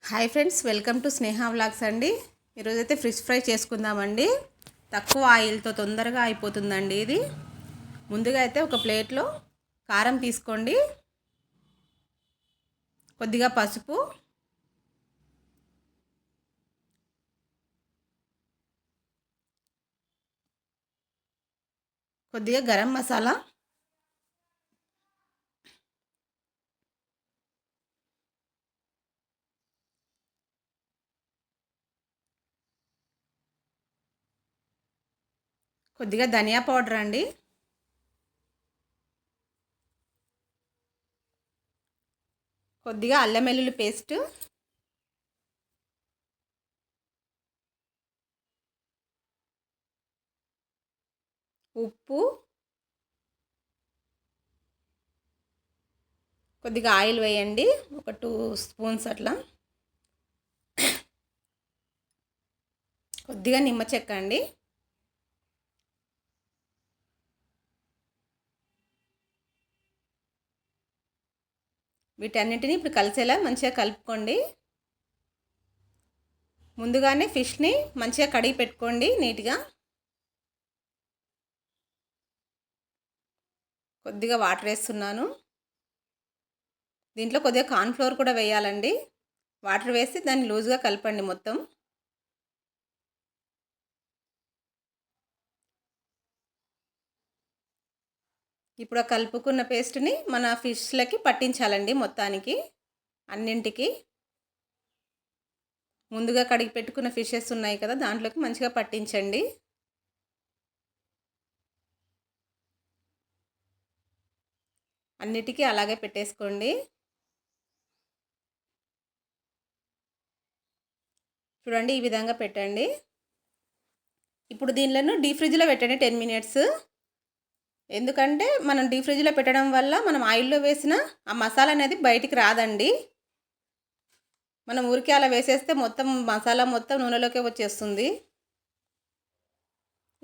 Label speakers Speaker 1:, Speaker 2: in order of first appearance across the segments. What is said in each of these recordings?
Speaker 1: Hi friends, welcome to Sneha vlogs అండి. ఈరోజైతే fish fry చేసుకుందామండి. తక్కువ ఆయిల్తో తొందరగా అయిపోతుందండి ఇది. ముందుగా అయితే ఒక ప్లేట్లో కారం తీసుకోండి, కొద్దిగా పసుపు, కొద్దిగా గరం మసాలా, కొద్దిగా ధనియా పౌడర్ అండి, కొద్దిగా అల్లం వెల్లుల్లి పేస్ట్, ఉప్పు, కొద్దిగా ఆయిల్ వేయండి, ఒక 2 స్పూన్స్ అట్లా, కొద్దిగా నిమ్మ చెక్క అండి, వీటన్నిటిని ఇప్పుడు కలిసేలా మంచిగా కలుపుకోండి. ముందుగానే ఫిష్ని మంచిగా కడిగి పెట్టుకోండి నీట్గా. కొద్దిగా వాటర్ వేస్తున్నాను. దీంట్లో కొద్దిగా కార్న్‌ఫ్లోర్ కూడా వేయాలండి. వాటర్ వేసి దాన్ని లూజ్గా కలపండి మొత్తం. ఇప్పుడు ఆ కలుపుకున్న పేస్ట్ని మన ఫిష్లకి పట్టించాలండి మొత్తానికి, అన్నింటికి. ముందుగా కడిగి పెట్టుకున్న ఫిషెస్ ఉన్నాయి కదా, దాంట్లోకి మంచిగా పట్టించండి. అన్నిటికీ అలాగే పెట్టేసుకోండి. చూడండి, ఈ విధంగా పెట్టండి. ఇప్పుడు దీనిలను డీప్ ఫ్రిడ్జ్లో పెట్టండి 10 మినిట్స్. ఎందుకంటే మనం డీప్ ఫ్రిడ్జ్లో పెట్టడం వల్ల మనం ఆయిల్లో వేసిన ఆ మసాలా అనేది బయటికి రాదండి. మనం ఊరికే అలా వేసేస్తే మొత్తం మసాలా మొత్తం నూనెలోకే వచ్చేస్తుంది.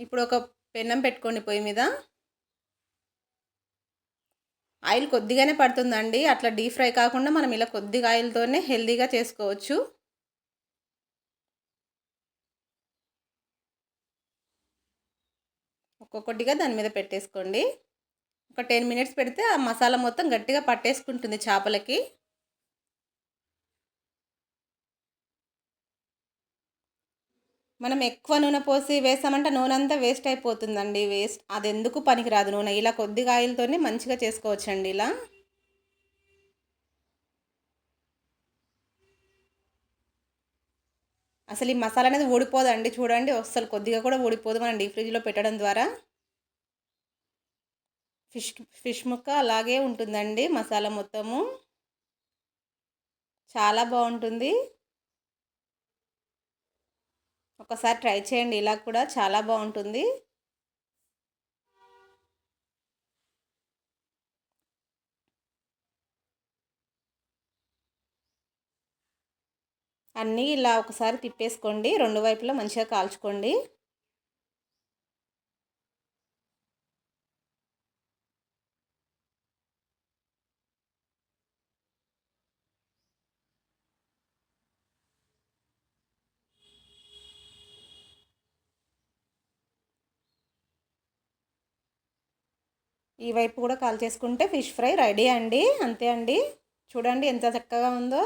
Speaker 1: ఇప్పుడు ఒక పెనం పెట్టుకోండి పొయ్యి మీద. ఆయిల్ కొద్దిగానే పడుతుందండి. అట్లా డీప్ ఫ్రై కాకుండా మనం ఇలా కొద్దిగా ఆయిల్తోనే హెల్తీగా చేసుకోవచ్చు. ఒక్కొక్కటిగా దాని మీద పెట్టేసుకోండి. ఒక 10 మినిట్స్ పెడితే ఆ మసాలా మొత్తం గట్టిగా పట్టేసుకుంటుంది చేపలకి. మనం ఎక్కువ నూనె పోసి వేసామంటే నూనె అంతా వేస్ట్ అయిపోతుందండి. అది ఎందుకు పనికిరాదు నూనె. ఇలా కొద్దిగా ఆయిల్తోనే మంచిగా చేసుకోవచ్చండి ఇలా. అసలు ఈ మసాలా అనేది ఊడిపోదండి. చూడండి, అసలు కొద్దిగా కూడా ఊడిపోదు మనం డీప్ ఫ్రిడ్జ్లో పెట్టడం ద్వారా. ఫిష్ ముక్క అలాగే ఉంటుందండి మసాలా మొత్తము. చాలా బాగుంటుంది. ఒకసారి ట్రై చేయండి, ఇలా కూడా చాలా బాగుంటుంది. అన్నీ ఇలా ఒకసారి తిప్పేసుకోండి, రెండు వైపులా మంచిగా కాల్చుకోండి. ఈ వైపు కూడా కాల్ చేసుకుంటే ఫిష్ ఫ్రై రెడీ అండి. అంతే అండి. చూడండి ఎంత చక్కగా ఉందో.